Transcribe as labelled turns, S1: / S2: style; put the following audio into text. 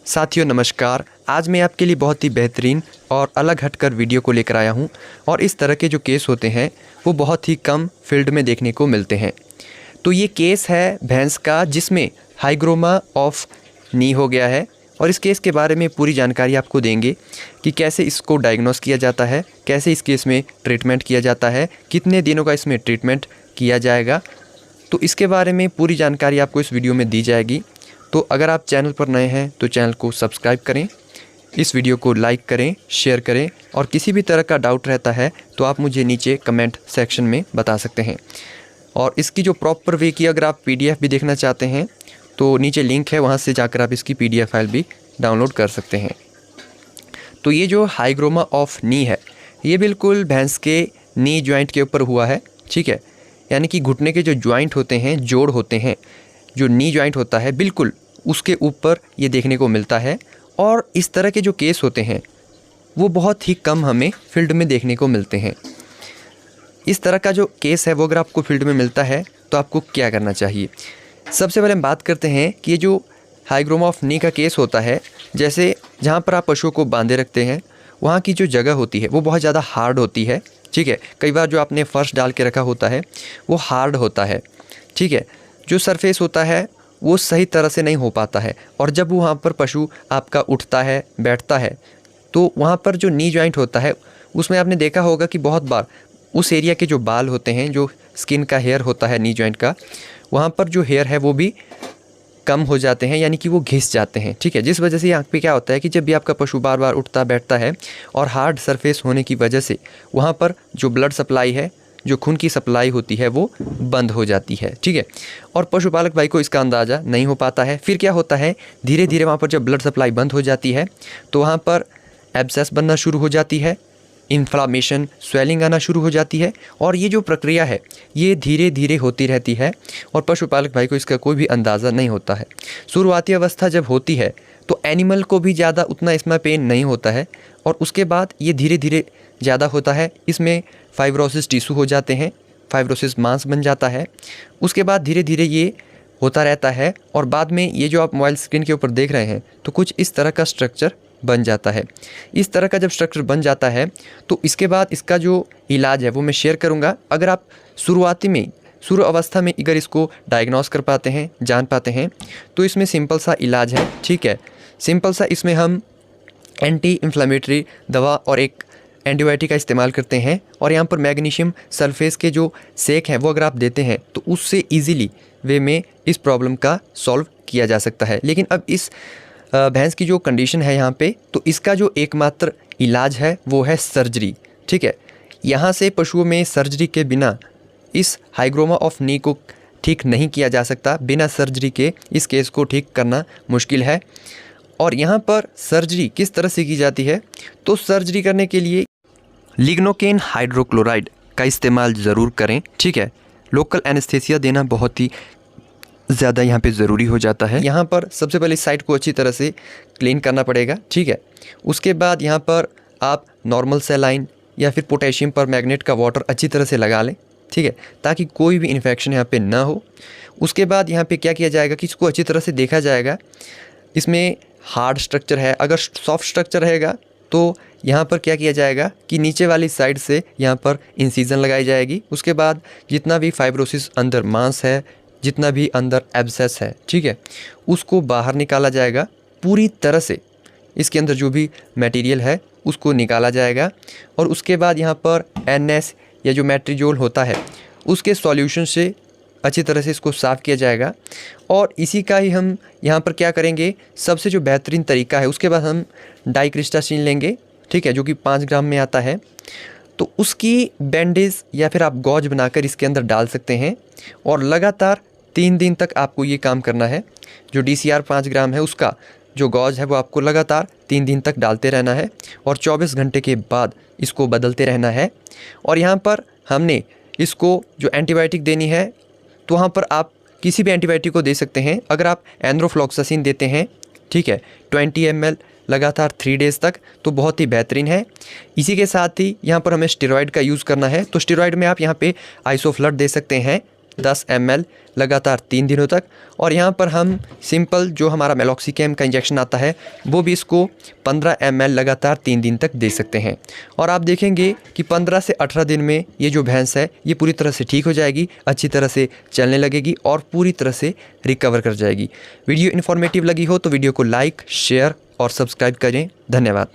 S1: साथियों नमस्कार। आज मैं आपके लिए बहुत ही बेहतरीन और अलग हटकर वीडियो को लेकर आया हूं और इस तरह के जो केस होते हैं वो बहुत ही कम फील्ड में देखने को मिलते हैं। तो ये केस है भैंस का जिसमें हाइग्रोमा ऑफ नी हो गया है और इस केस के बारे में पूरी जानकारी आपको देंगे कि कैसे इसको डायग्नोस किया जाता है, कैसे इस केस में ट्रीटमेंट किया जाता है, कितने दिनों का इसमें ट्रीटमेंट किया जाएगा। तो इसके बारे में पूरी जानकारी आपको इस वीडियो में दी जाएगी। तो अगर आप चैनल पर नए हैं तो चैनल को सब्सक्राइब करें, इस वीडियो को लाइक करें, शेयर करें और किसी भी तरह का डाउट रहता है तो आप मुझे नीचे कमेंट सेक्शन में बता सकते हैं। और इसकी जो प्रॉपर वे की अगर आप PDF भी देखना चाहते हैं तो नीचे लिंक है, वहाँ से जाकर आप इसकी PDF फाइल भी डाउनलोड कर सकते हैं। तो ये जो हाइग्रोमा ऑफ नी है ये बिल्कुल भैंस के नी जॉइंट के ऊपर हुआ है, ठीक है। यानी कि घुटने के जो जॉइंट होते हैं, जोड़ होते हैं, जो नी जॉइंट होता है बिल्कुल उसके ऊपर ये देखने को मिलता है। और इस तरह के जो केस होते हैं वो बहुत ही कम हमें फील्ड में देखने को मिलते हैं। इस तरह का जो केस है वो अगर आपको फील्ड में मिलता है तो आपको क्या करना चाहिए। सबसे पहले हम बात करते हैं कि ये जो हाइग्रोमा ऑफ नी का केस होता है, जैसे जहाँ पर आप पशुओं को बांधे रखते हैं वहाँ की जो जगह होती है वो बहुत ज़्यादा हार्ड होती है, ठीक है। कई बार जो आपने फर्श डाल के रखा होता है वो हार्ड होता है, ठीक है। जो सरफेस होता है वो सही तरह से नहीं हो पाता है और जब वहाँ पर पशु आपका उठता है, बैठता है तो वहाँ पर जो नी जॉइंट होता है उसमें आपने देखा होगा कि बहुत बार उस एरिया के जो बाल होते हैं, जो स्किन का हेयर होता है नी जॉइंट का, वहाँ पर जो हेयर है वो भी कम हो जाते हैं, यानी कि वो घिस जाते हैं, ठीक है। जिस वजह से यहाँ पे क्या होता है कि जब भी आपका पशु बार बार उठता बैठता है और हार्ड सरफेस होने की वजह से वहाँ पर जो ब्लड सप्लाई है, जो खून की सप्लाई होती है वो बंद हो जाती है, ठीक है। और पशुपालक भाई को इसका अंदाज़ा नहीं हो पाता है। फिर क्या होता है, धीरे धीरे वहाँ पर जब ब्लड सप्लाई बंद हो जाती है तो वहाँ पर एब्सेस बनना शुरू हो जाती है, इन्फ्लामेशन, स्वेलिंग आना शुरू हो जाती है और ये जो प्रक्रिया है ये धीरे धीरे होती रहती है और पशुपालक भाई को इसका कोई भी अंदाज़ा नहीं होता है। शुरुआती अवस्था जब होती है तो एनिमल को भी ज़्यादा उतना इसमें पेन नहीं होता है और उसके बाद ये धीरे धीरे ज़्यादा होता है। इसमें फाइब्रोसिस टिश्यू हो जाते हैं, फाइब्रोसिस मांस बन जाता है। उसके बाद धीरे धीरे ये होता रहता है और बाद में ये जो आप मोबाइल स्क्रीन के ऊपर देख रहे हैं तो कुछ इस तरह का स्ट्रक्चर बन जाता है। इस तरह का जब स्ट्रक्चर बन जाता है तो इसके बाद इसका जो इलाज है वो मैं शेयर करूँगा। अगर आप शुरू अवस्था में अगर इसको डायग्नोस कर पाते हैं, जान पाते हैं तो इसमें सिंपल सा इलाज है, ठीक है। सिंपल सा इसमें हम एंटी इन्फ्लेमेटरी दवा और एक एंटीबायोटिक का इस्तेमाल करते हैं और यहाँ पर मैग्नीशियम सल्फेट के जो सेक हैं वो अगर आप देते हैं तो उससे इजीली वे में इस प्रॉब्लम का सॉल्व किया जा सकता है। लेकिन अब इस भैंस की जो कंडीशन है यहाँ पे, तो इसका जो एकमात्र इलाज है वो है सर्जरी, ठीक है। यहाँ से पशुओं में सर्जरी के बिना इस हाइग्रोमा ऑफ नी को ठीक नहीं किया जा सकता। बिना सर्जरी के इस केस को ठीक करना मुश्किल है। और यहाँ पर सर्जरी किस तरह से की जाती है, तो सर्जरी करने के लिए लिग्नोकेन हाइड्रोक्लोराइड का इस्तेमाल ज़रूर करें, ठीक है। लोकल एनेस्थेसिया देना बहुत ही ज़्यादा यहाँ पे ज़रूरी हो जाता है। यहाँ पर सबसे पहले साइट को अच्छी तरह से क्लीन करना पड़ेगा, ठीक है। उसके बाद यहाँ पर आप नॉर्मल सेलाइन या फिर पोटेशियम पर मैग्नेट का वाटर अच्छी तरह से लगा लें, ठीक है, ताकि कोई भी इन्फेक्शन यहाँ पे ना हो। उसके बाद यहाँ पे क्या किया जाएगा कि इसको अच्छी तरह से देखा जाएगा, इसमें हार्ड स्ट्रक्चर है, अगर सॉफ्ट स्ट्रक्चर रहेगा तो यहाँ पर क्या किया जाएगा कि नीचे वाली साइड से यहाँ पर इंसिजन लगाई जाएगी। उसके बाद जितना भी फाइब्रोसिस अंदर मांस है, जितना भी अंदर एब्सेस है, ठीक है, उसको बाहर निकाला जाएगा पूरी तरह से। इसके अंदर जो भी मटेरियल है उसको निकाला जाएगा और उसके बाद यहाँ पर NS या जो मेट्रिजोल होता है उसके सॉल्यूशन से अच्छी तरह से इसको साफ़ किया जाएगा। और इसी का ही हम यहाँ पर क्या करेंगे, सबसे जो बेहतरीन तरीका है, उसके बाद हम डाइक्रिस्टासिन लेंगे, ठीक है, जो कि 5 ग्राम में आता है। तो उसकी बैंडेज या फिर आप गॉज बनाकर इसके अंदर डाल सकते हैं और लगातार 3 दिन तक आपको ये काम करना है। जो DCR 5 ग्राम है उसका जो गॉज है वो आपको लगातार 3 दिन तक डालते रहना है और 24 घंटे के बाद इसको बदलते रहना है। और यहाँ पर हमने इसको जो एंटीबायोटिक देनी है तो वहाँ पर आप किसी भी एंटीबायोटिक को दे सकते हैं। अगर आप एंड्रोफ्लॉक्सासिन देते हैं, ठीक है, 20 ml लगातार 3 डेज़ तक, तो बहुत ही बेहतरीन है। इसी के साथ ही यहाँ पर हमें स्टेरॉयड का यूज़ करना है, तो स्टेरॉयड में आप यहाँ पे आइसोफ्लड दे सकते हैं, 10 ml लगातार 3 दिनों तक। और यहाँ पर हम सिंपल जो हमारा मेलॉक्सिकैम का इंजेक्शन आता है वो भी इसको 15 ml लगातार 3 दिन तक दे सकते हैं। और आप देखेंगे कि 15 से 18 दिन में ये जो भैंस है ये पूरी तरह से ठीक हो जाएगी, अच्छी तरह से चलने लगेगी और पूरी तरह से रिकवर कर जाएगी। वीडियो इन्फॉर्मेटिव लगी हो तो वीडियो को लाइक, शेयर और सब्सक्राइब करें। धन्यवाद।